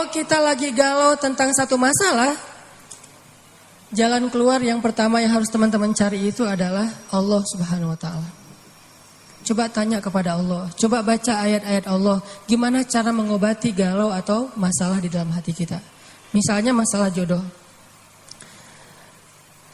kita lagi galau tentang satu masalah, jalan keluar yang pertama yang harus teman-teman cari itu adalah Allah Subhanahu wa taala. Coba tanya kepada Allah, coba baca ayat-ayat Allah, gimana cara mengobati galau atau masalah di dalam hati kita. Misalnya masalah jodoh.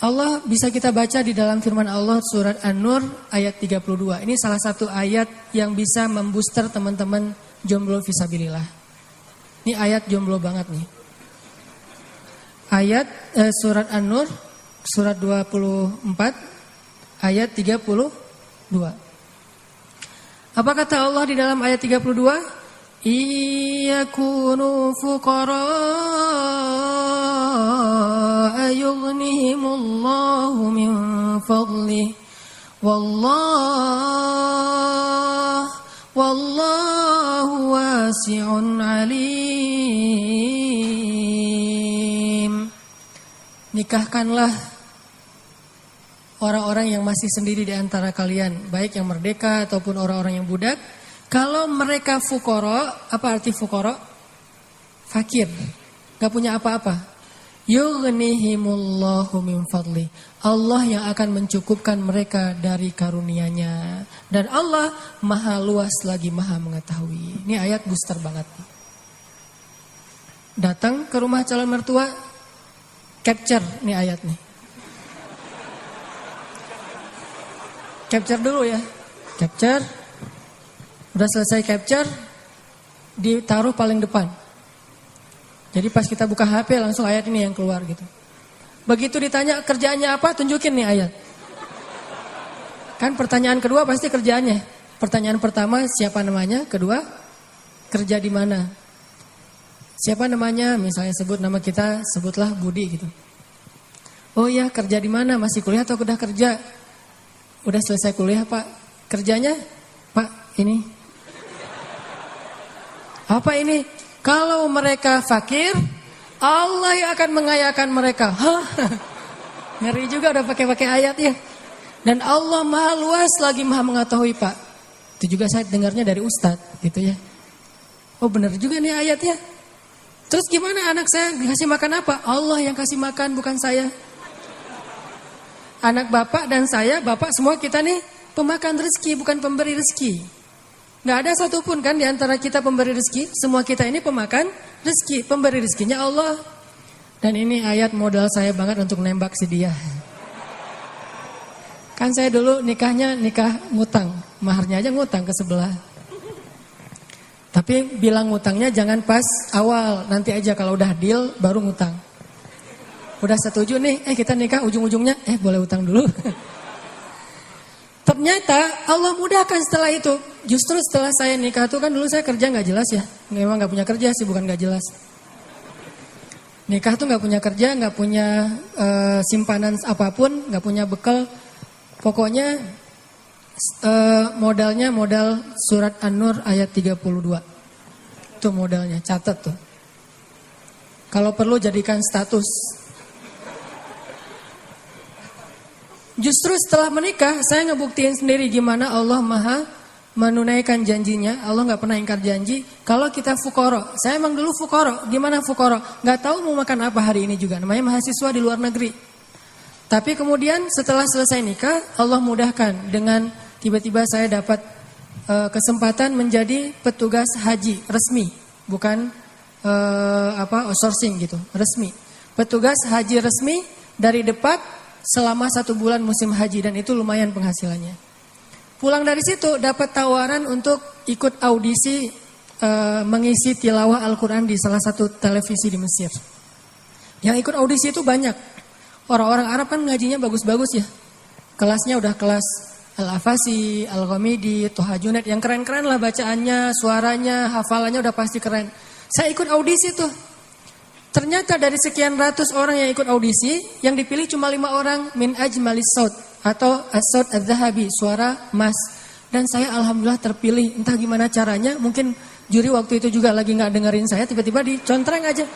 Allah bisa kita baca di dalam firman Allah surat An-Nur ayat 32. Ini salah satu ayat yang bisa membooster teman-teman jomblo fisabilillah. Ini ayat jomblo banget nih. Ayat surat An-Nur surat 24 ayat 32. Apa kata Allah di dalam ayat 32? Iyakunu fuqara yughnihimullahu min fadlih wallahu wasi'un alim. Nikahkanlah orang-orang yang masih sendiri di antara kalian, baik yang merdeka ataupun orang-orang yang budak. Kalau mereka fuqara, apa arti fuqara? Fakir, gak punya apa-apa. Yughnihimullahu min fadli. Allah yang akan mencukupkan mereka dari karunia-Nya. Dan Allah maha luas lagi maha mengetahui. Ini ayat booster banget. Datang ke rumah calon mertua, capture nih ayat nih. Capture dulu ya. Capture. Udah selesai capture, ditaruh paling depan. Jadi pas kita buka HP langsung ayat ini yang keluar gitu. Begitu ditanya kerjaannya apa, tunjukin nih ayat. Kan pertanyaan kedua pasti kerjaannya. Pertanyaan pertama siapa namanya, kedua kerja di mana. Siapa namanya, misalnya sebut nama kita, sebutlah Budi gitu. Oh iya, kerja di mana, masih kuliah atau udah kerja? Udah selesai kuliah Pak. Kerjanya Pak ini. Apa ini? Kalau mereka fakir, Allah yang akan mengayakan mereka. Hah? Ngeri juga udah pakai ayat ya. Dan Allah maha luas lagi maha mengetahui Pak. Itu juga saya dengarnya dari Ustadz gitu ya. Oh benar juga nih ayatnya. Terus gimana anak saya dikasih makan apa? Allah yang kasih makan bukan saya. Anak bapak dan saya, bapak semua kita nih pemakan rezeki bukan pemberi rezeki. Gak ada satupun kan di antara kita pemberi rezeki. Semua kita ini pemakan rezeki. Pemberi rezekinya Allah. Dan ini ayat modal saya banget untuk nembak si dia. Kan saya dulu nikahnya nikah ngutang. Maharnya aja ngutang ke sebelah. Tapi bilang ngutangnya jangan pas awal. Nanti aja kalau udah deal baru ngutang. Udah setuju nih, kita nikah ujung-ujungnya boleh utang dulu. Ternyata Allah mudahkan setelah itu. Justru setelah saya nikah tuh kan dulu saya kerja gak jelas ya. Memang gak punya kerja sih, bukan gak jelas. Nikah tuh gak punya kerja, gak punya simpanan apapun, gak punya bekal. Pokoknya modalnya modal surat An-Nur ayat 32. Itu modalnya, catat tuh. Kalau perlu jadikan status. Justru setelah menikah saya ngebuktiin sendiri gimana Allah maha menunaikan janjinya. Allah gak pernah ingkar janji. Kalau kita fuqara, saya emang dulu fuqara. Gimana fuqara? Gak tahu mau makan apa hari ini juga. Namanya mahasiswa di luar negeri. Tapi kemudian setelah selesai nikah Allah mudahkan dengan tiba-tiba saya dapat kesempatan menjadi petugas haji resmi. Bukan outsourcing gitu, resmi. Petugas haji resmi dari Depak selama 1 bulan musim haji dan itu lumayan penghasilannya. Pulang dari situ dapat tawaran untuk ikut audisi mengisi tilawah Al-Quran di salah satu televisi di Mesir. Yang ikut audisi itu banyak. Orang-orang Arab kan ngajinya bagus-bagus ya. Kelasnya udah kelas Al-Afasi, Al-Ghamidi, Toha Junaid. Yang keren-keren lah bacaannya, suaranya, hafalannya udah pasti keren. Saya ikut audisi tuh. Ternyata dari sekian ratus orang yang ikut audisi, yang dipilih cuma 5 orang min ajmalis saut atau as-saut adz-dzahabi, suara emas. Dan saya alhamdulillah terpilih. Entah gimana caranya, mungkin juri waktu itu juga lagi nggak dengerin saya, tiba-tiba dicontreng aja.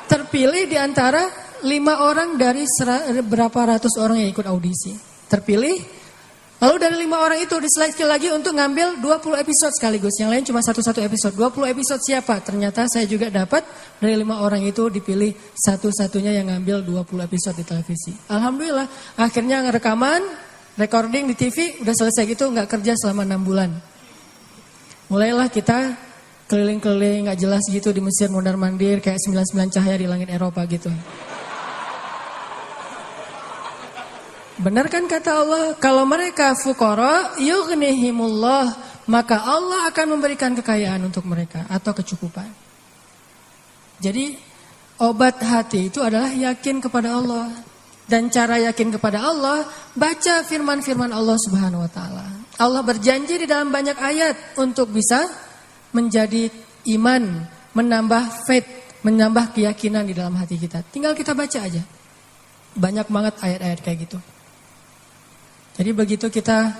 Terpilih di antara 5 orang dari berapa ratus orang yang ikut audisi. Terpilih, Lalu dari 5 orang itu diseleksi lagi untuk ngambil 20 episode sekaligus. Yang lain cuma satu-satu episode. 20 episode siapa? Ternyata saya juga dapat dari 5 orang itu dipilih satu-satunya yang ngambil 20 episode di televisi. Alhamdulillah akhirnya rekaman, recording di TV udah selesai gitu, nggak kerja selama 6 bulan. Mulailah kita keliling-keliling nggak jelas gitu di Mesir mondar-mandir kayak 99 cahaya di langit Eropa gitu. Benar kan kata Allah, kalau mereka fuqara yughnihimullah, maka Allah akan memberikan kekayaan untuk mereka atau kecukupan. Jadi obat hati itu adalah yakin kepada Allah. Dan cara yakin kepada Allah, baca firman-firman Allah Subhanahu wa taala. Allah berjanji di dalam banyak ayat untuk bisa menjadi iman, menambah faith, menambah keyakinan di dalam hati kita. Tinggal kita baca aja. Banyak banget ayat-ayat kayak gitu. Jadi begitu kita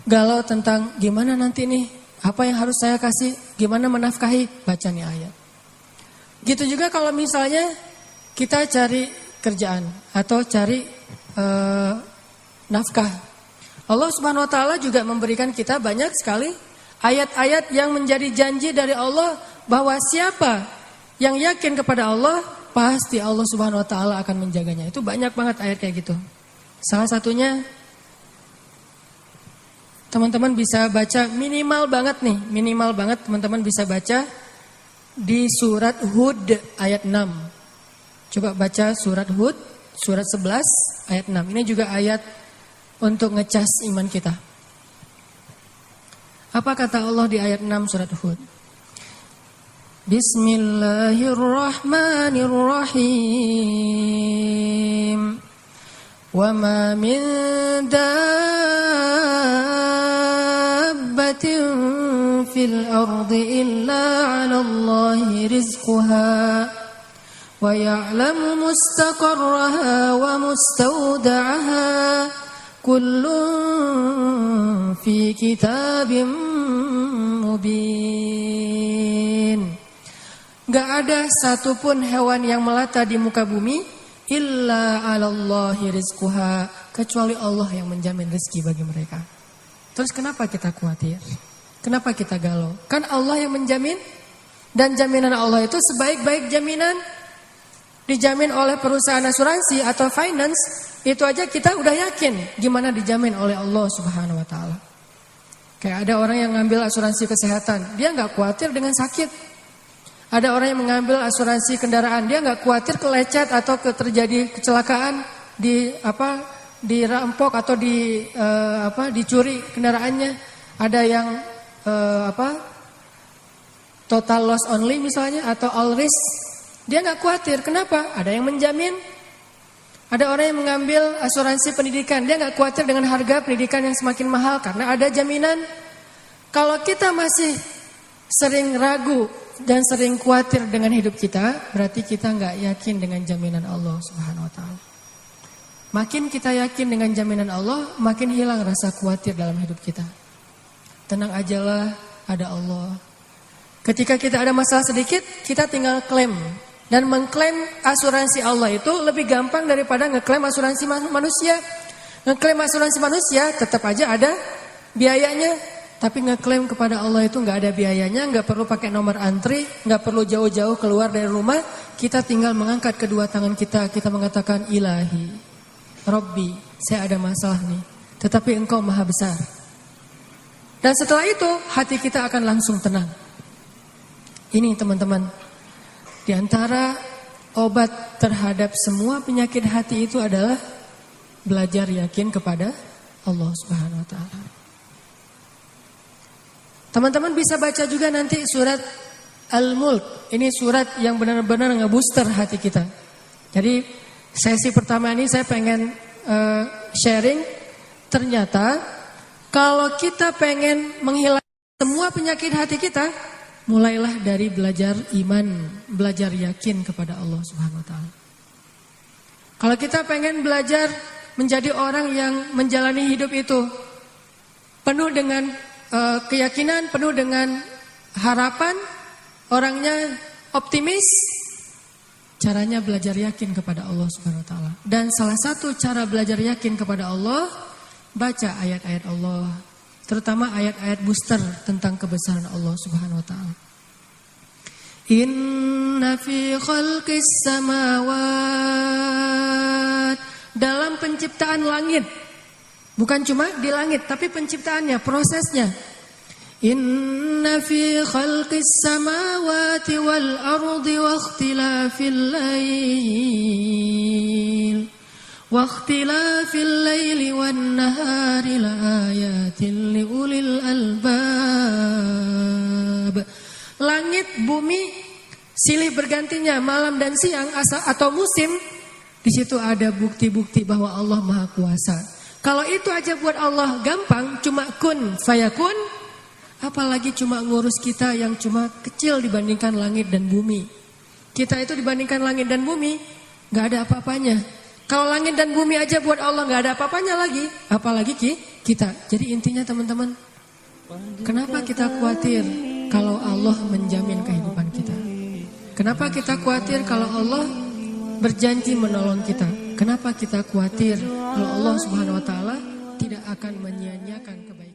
galau tentang gimana nanti nih, apa yang harus saya kasih, gimana menafkahi, baca nih ayat. Gitu juga kalau misalnya kita cari kerjaan atau cari nafkah. Allah Subhanahu wa taala juga memberikan kita banyak sekali ayat-ayat yang menjadi janji dari Allah bahwa siapa yang yakin kepada Allah, pasti Allah Subhanahu wa taala akan menjaganya. Itu banyak banget ayat kayak gitu. Salah satunya teman-teman bisa baca minimal banget teman-teman bisa baca di surat Hud ayat 6. Coba baca surat Hud, surat 11 ayat 6. Ini juga ayat untuk ngecas iman kita. Apa kata Allah di ayat 6 surat Hud? Bismillahirrahmanirrahim. Wa ma min dabbatin fil ardi illa 'ala Allahi rizquha wa ya'lamu mustaqarraha wa mustawda'aha kullun fi kitabim mubin. Gak ada satupun hewan yang melata di muka bumi illa 'alallahi rizquha, kecuali Allah yang menjamin rezeki bagi mereka. Terus kenapa kita khawatir? Kenapa kita galau? Kan Allah yang menjamin, dan jaminan Allah itu sebaik-baik jaminan dijamin oleh perusahaan asuransi atau finance. Itu aja kita udah yakin gimana dijamin oleh Allah Subhanahu wa taala. Kayak ada orang yang ngambil asuransi kesehatan, dia nggak khawatir dengan sakit. Ada orang yang mengambil asuransi kendaraan, dia nggak khawatir kelecet atau terjadi kecelakaan, dirampok atau dicuri kendaraannya. Ada yang total loss only misalnya atau all risk, dia nggak khawatir. Kenapa? Ada yang menjamin. Ada orang yang mengambil asuransi pendidikan, dia nggak khawatir dengan harga pendidikan yang semakin mahal karena ada jaminan. Kalau kita masih sering ragu dan sering khawatir dengan hidup kita, berarti kita nggak yakin dengan jaminan Allah Subhanahu wa taala. Makin kita yakin dengan jaminan Allah, makin hilang rasa khawatir dalam hidup kita. Tenang ajalah, ada Allah. Ketika kita ada masalah sedikit, kita tinggal klaim. Dan mengklaim asuransi Allah itu lebih gampang daripada ngeklaim asuransi manusia. Ngeklaim asuransi manusia tetap aja ada biayanya. Tapi ngeklaim kepada Allah itu nggak ada biayanya, nggak perlu pakai nomor antri, nggak perlu jauh-jauh keluar dari rumah. Kita tinggal mengangkat kedua tangan kita mengatakan Ilahi, Robbi, saya ada masalah nih, tetapi Engkau Maha Besar. Dan setelah itu hati kita akan langsung tenang. Ini teman-teman, di antara obat terhadap semua penyakit hati itu adalah belajar yakin kepada Allah Subhanahu wa taala. Teman-teman bisa baca juga nanti surat Al-Mulk. Ini surat yang benar-benar ngebooster hati kita. Jadi sesi pertama ini saya pengen sharing. Ternyata kalau kita pengen menghilangkan semua penyakit hati kita, mulailah dari belajar iman, belajar yakin kepada Allah Subhanahu wa taala. Kalau kita pengen belajar menjadi orang yang menjalani hidup itu penuh dengan keyakinan, penuh dengan harapan, orangnya optimis, caranya belajar yakin kepada Allah Subhanahu wa taala. Dan salah satu cara belajar yakin kepada Allah, baca ayat-ayat Allah, terutama ayat-ayat booster tentang kebesaran Allah Subhanahu wa taala. Inna fi khalqis samawat, dalam penciptaan langit. Bukan cuma di langit, tapi penciptaannya, prosesnya. Inna fi khalqis samawati wal ardi wa ikhtilafil laili wan nahari la ayatin liulil albab. Langit, bumi, silih bergantinya malam dan siang atau musim, di situ ada bukti-bukti bahwa Allah Maha Kuasa. Kalau itu aja buat Allah gampang, cuma kun fayakun, apalagi cuma ngurus kita yang cuma kecil dibandingkan langit dan bumi. Kita itu dibandingkan langit dan bumi gak ada apa-apanya. Kalau langit dan bumi aja buat Allah gak ada apa-apanya lagi, apalagi kita. Jadi intinya teman-teman, kenapa kita khawatir kalau Allah menjamin kehidupan kita? Kenapa kita khawatir kalau Allah berjanji menolong kita? Kenapa kita khawatir kalau Allah Subhanahu wa taala tidak akan menyia-nyiakan kebaikan?